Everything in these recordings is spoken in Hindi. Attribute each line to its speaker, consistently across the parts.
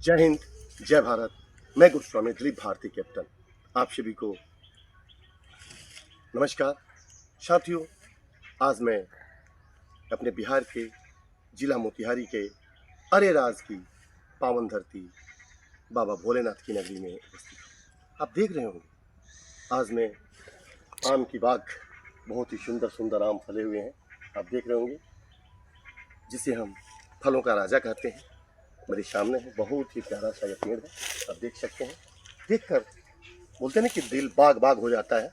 Speaker 1: जय हिंद, जय भारत। मैं गुरुस्वामी दिलीप भारती कैप्टन आप सभी को नमस्कार। साथियों, आज मैं अपने बिहार के जिला मोतिहारी के अरे राज की पावन धरती बाबा भोलेनाथ की नगरी में उपस्थित हूँ। आप देख रहे होंगे आज मैं आम की बाग, बहुत ही सुंदर सुंदर आम फले हुए हैं। आप देख रहे होंगे जिसे हम फलों का राजा कहते हैं। मेरे सामने है, बहुत ही प्यारा सा ये पेड़ है, आप देख सकते हैं। देखकर बोलते हैं ना कि दिल बाग बाग हो जाता है,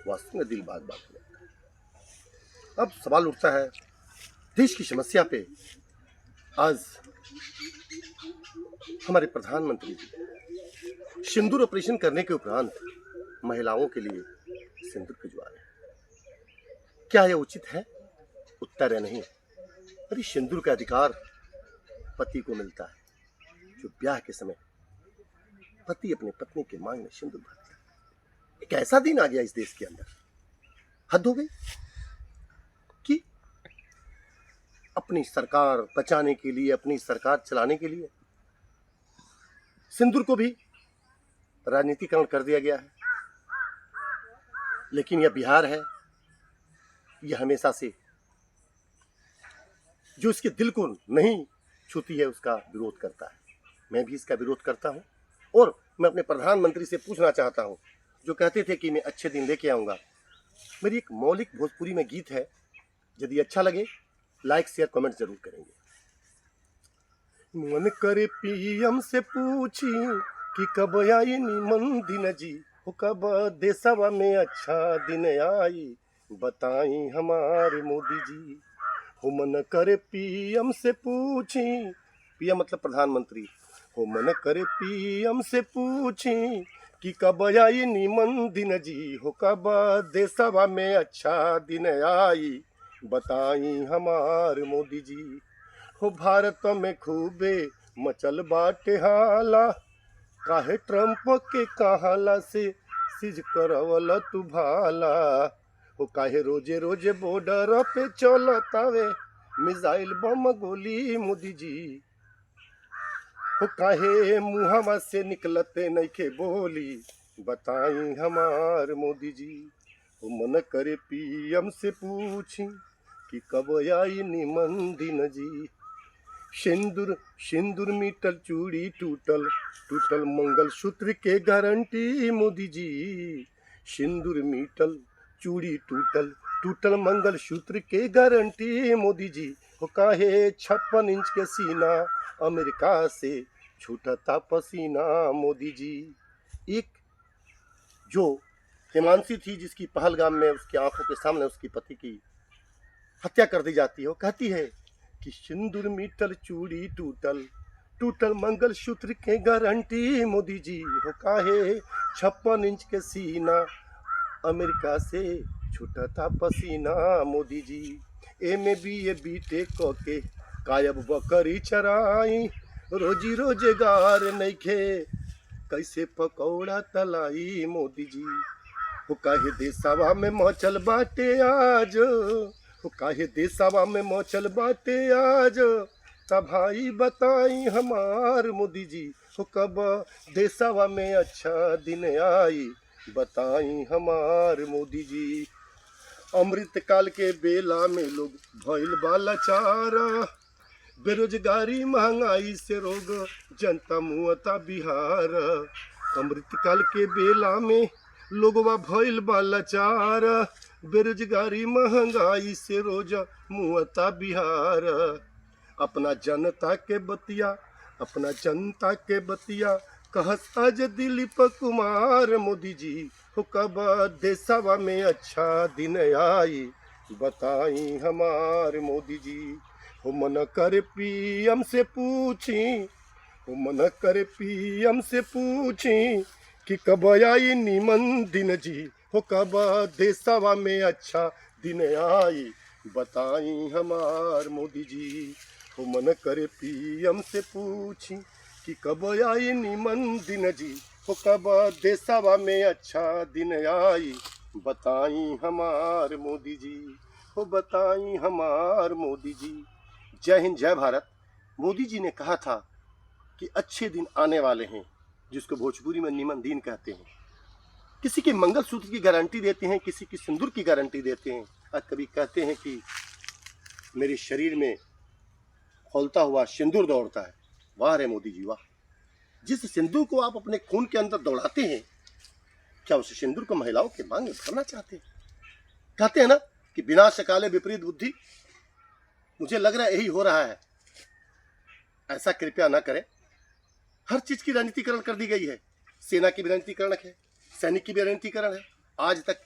Speaker 1: वास्तव में दिल बाग बाग हो जाता है। अब सवाल उठता है देश की समस्या पे। आज हमारे प्रधानमंत्री जी सिंदूर ऑपरेशन करने के उपरांत महिलाओं के लिए सिंदूर भिजवा रहे हैं। क्या यह उचित है? उत्तर है नहीं। अरे सिंदूर का अधिकार पति को मिलता है, जो ब्याह के समय पति अपने पत्नी के मांग में सिंदूर भरता है। एक ऐसा दिन आ गया इस देश के अंदर, हद हो गई कि अपनी सरकार बचाने के लिए, अपनी सरकार चलाने के लिए सिंदूर को भी राजनीतिकरण कर दिया गया है। लेकिन यह बिहार है, यह हमेशा से जो इसके दिल को नहीं छूती है उसका विरोध करता है। मैं भी इसका विरोध करता हूं और मैं अपने प्रधानमंत्री से पूछना चाहता हूं, जो कहते थे कि मैं अच्छे दिन लेके आऊंगा। मेरी एक मौलिक भोजपुरी में गीत है, यदि अच्छा लगे लाइक शेयर कमेंट जरूर करेंगे। मन करे पीएम से पूछी कि कब आई निमन दिन जी, हो कब देशवा में अच्छा दिन आई, बताई हमारे मोदी जी। हो मन करे पीएम से पूछी, पीएम मतलब प्रधानमंत्री, हो मन करे पीएम से पूछी कि कब आई निमन दिन जी, हो कब देशवा में अच्छा दिन आई, बताई हमार मोदी जी। हो भारत में खूबे मचल बाटे हाला, काहे ट्रंप के कहाला से सिज करवल तू भाला। हो काहे रोजे रोजे बॉर्डर पे चलतावे मिसाइल बम गोली मोदी जी। हो काहे मुहवा से निकलते नइखे बोली, बताई हमार मोदी जी। हो मन करे पीएम से पूछी कि कब आई निमन दिन जी। सिंदूर सिंदूर मीटल चूड़ी टूटल, टूटल मंगलसूत्र के गारंटी मोदी जी। सिंदूर मीटल चूड़ी टूटल, टूटल मंगलसूत्र के गारंटी मोदी जी। हो काहे 56 इंच के सीना अमेरिका से छूटता पसीना मोदी जी। एक जो हिमांशी थी, जिसकी पहलगाम में उसकी आंखों के सामने उसकी पति की हत्या कर दी जाती है, वो कहती है कि सिंदूर मीटल चूड़ी टूटल, टूटल मंगलसूत्र के गारंटी मोदी जी। हो काहे 56 इंच के सीना अमेरिका से छूटता पसीना मोदी जी। MA BTech के कायब बकरी चराई, रोजी रोजगार नइखे, कैसे पकौड़ा तलाई मोदी जी। हो काहे देशवा में मचल बाटे आज, हो काहे देशवा में मचल बाटे आज, तब भाई बताई हमार मोदी जी। हो कब देशवा में अच्छा दिन आई, बताई हमार मोदी जी। अमृत काल के बेला में लोग भइल बा लाचार, बेरोजगारी महंगाई से रोग जनता मुअता बिहार। अमृत काल के बेला में लोगवा भइल बा लाचार, बेरोजगारी महंगाई से रोज मुअता बिहार। अपना जनता के बतिया, अपना जनता के बतिया कहस आज दिलीप कुमार मोदी जी। हो कब देशवा में अच्छा दिन आई, बताई हमार मोदी जी। हो मन करे पीएम से पूछी, हो मन करे पीएम से पूछी कि कब आई निमन दिन जी। हो कब देशवा में अच्छा दिन आई, बताई हमार मोदी जी। हो मन करे पीएम से पूछी कि कब आई निमन दिन जी। हो कब देशवा में अच्छा दिन आई, बताई हमार मोदी जी। हो बताई हमार मोदी जी। जय हिंद, जय भारत। मोदी जी ने कहा था कि अच्छे दिन आने वाले हैं, जिसको भोजपुरी में निमन दिन कहते हैं। किसी के मंगलसूत्र की गारंटी देते हैं, किसी की सिंदूर की गारंटी देते हैं, और कभी कहते हैं कि मेरे शरीर में खौलता हुआ सिंदूर दौड़ता है। वाह रे मोदी जी वाह! जिस सिंदूर को आप अपने खून के अंदर दौड़ाते हैं, क्या उस सिंदूर को महिलाओं के मांग में भरना चाहते हैं? कहते हैं ना कि बिना सकाले विपरीत बुद्धि। मुझे लग रहा है यही हो रहा है। ऐसा कृपया ना करें। हर चीज की राजनीतिकरण कर दी गई है। सेना की भी राजनीतिकरण है, सैनिक की भी राजनीतिकरण है। आज तक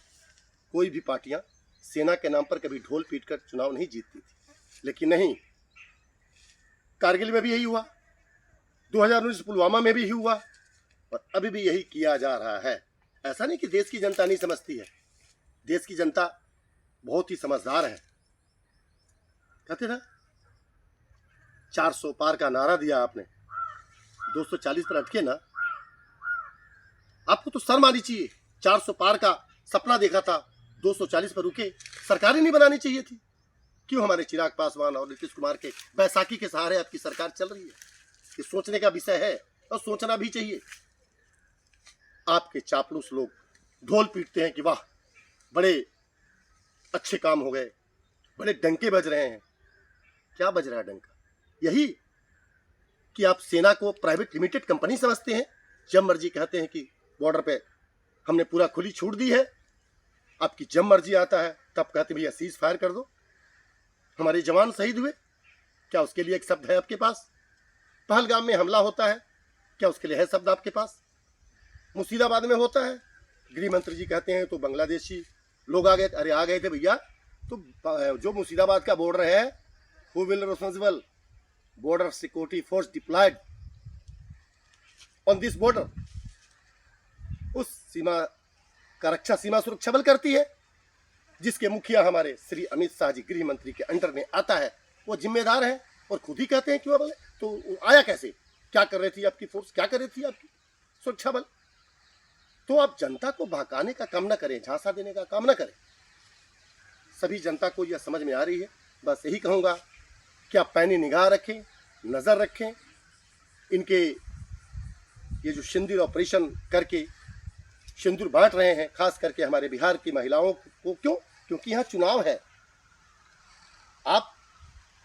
Speaker 1: कोई भी पार्टियां सेना के नाम पर कभी ढोल पीट कर चुनाव नहीं जीतती थी, लेकिन नहीं, कारगिल में भी यही हुआ, 2019 पुलवामा में भी यही हुआ, और अभी भी यही किया जा रहा है। ऐसा नहीं कि देश की जनता नहीं समझती है, देश की जनता बहुत ही समझदार है। कहते ना 400 पार का नारा दिया आपने, 240 पर अटके ना, आपको तो शर्म आनी चाहिए। 400 पार का सपना देखा था, 240 पर रुके। सरकार ही नहीं बनानी चाहिए थी। क्यों हमारे चिराग पासवान और नीतीश कुमार के बैसाखी के सहारे आपकी सरकार चल रही है? ये सोचने का विषय है और सोचना भी चाहिए। आपके चापलूस लोग ढोल पीटते हैं कि वाह बड़े अच्छे काम हो गए, बड़े डंके बज रहे हैं। क्या बज रहा है डंका? यही कि आप सेना को प्राइवेट लिमिटेड कंपनी समझते हैं। जब मर्जी कहते हैं कि बॉर्डर पे हमने पूरा खुली छूट दी है, आपकी जब मर्जी आता है तब कहते भैया सीज फायर कर दो। हमारे जवान शहीद हुए, क्या उसके लिए एक शब्द है आपके पास? पहलगाम में हमला होता है, क्या उसके लिए है शब्द आपके पास? मुर्शिदाबाद में होता है, गृह मंत्री जी कहते हैं तो बांग्लादेशी लोग आ गए। अरे आ गए थे भैया, तो जो मुर्शिदाबाद का बॉर्डर है, who will responsible border security force diploid on this border. उस सीमा का रक्षा सीमा सुरक्षा बल करती है, जिसके मुखिया हमारे श्री अमित शाह जी गृह मंत्री के अंडर में आता है। वो जिम्मेदार है और खुद ही कहते हैं क्यों बोले तो आया कैसे? क्या कर रही थी आपकी फोर्स, क्या कर रही थी आपकी सुरक्षा बल? तो आप जनता को बहकाने का काम ना करें, झांसा देने का काम ना करें। सभी जनता को यह समझ में आ रही है। बस यही कहूँगा कि आप पैनी निगाह रखें, नज़र रखें। इनके ये जो सिंदूर ऑपरेशन करके सिंदूर बांट रहे हैं, खास करके हमारे बिहार की महिलाओं को, क्यों? क्योंकि यहाँ चुनाव है। आप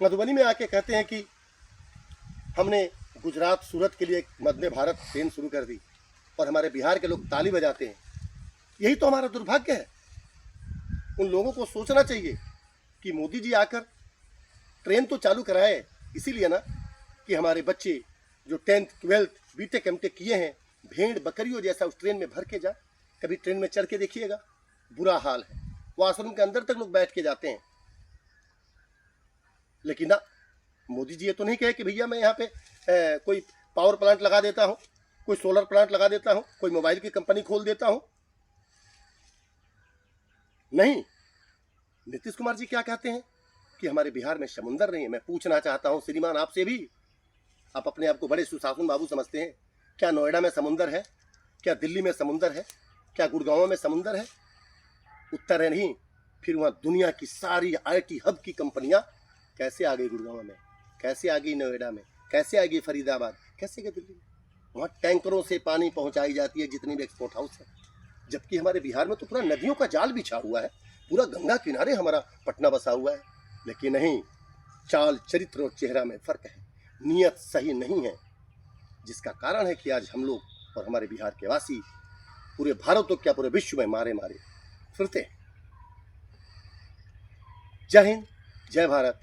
Speaker 1: मधुबनी में आके कहते हैं कि हमने गुजरात सूरत के लिए एक वंदे भारत ट्रेन शुरू कर दी, और हमारे बिहार के लोग ताली बजाते हैं। यही तो हमारा दुर्भाग्य है। उन लोगों को सोचना चाहिए कि मोदी जी आकर ट्रेन तो चालू कराए, इसीलिए ना कि हमारे बच्चे जो 10th 12th बीटेक एमटेक किए हैं, भेड़ बकरियों जैसा उस ट्रेन में भर के जाए। कभी ट्रेन में चढ़ के देखिएगा, बुरा हाल है। वॉशरूम के अंदर तक लोग बैठ के जाते हैं। लेकिन ना, मोदी जी ये तो नहीं कहे कि भैया मैं यहाँ पे कोई पावर प्लांट लगा देता हूँ, कोई सोलर प्लांट लगा देता हूँ, कोई मोबाइल की कंपनी खोल देता हूँ। नहीं, नीतीश कुमार जी क्या कहते हैं कि हमारे बिहार में समुंदर नहीं है। मैं पूछना चाहता हूँ श्रीमान आपसे भी, आप अपने आप को बड़े सुशासन बाबू समझते हैं, क्या नोएडा में समुंदर है? क्या दिल्ली में समुंदर है? क्या गुड़गांव में समुंदर है? उत्तर है नहीं। फिर वहाँ दुनिया की सारी IT हब की कंपनियां कैसे आ गई गुड़गांव में, कैसे आ गई नोएडा में, कैसे आ गई फरीदाबाद, कैसे गई दिल्ली में? वहाँ टैंकरों से पानी पहुँचाई जाती है जितनी भी एक्सपोर्ट हाउस है। जबकि हमारे बिहार में तो पूरा नदियों का जाल बिछा हुआ है, पूरा गंगा किनारे हमारा पटना बसा हुआ है। लेकिन नहीं, चाल चरित्र और चेहरा में फर्क है, नीयत सही नहीं है, जिसका कारण है कि आज हम लोग और हमारे बिहार के वासी पूरे भारत तो क्या पूरे विश्व में मारे मारे फिरते हैं। जय हिंद, जय भारत।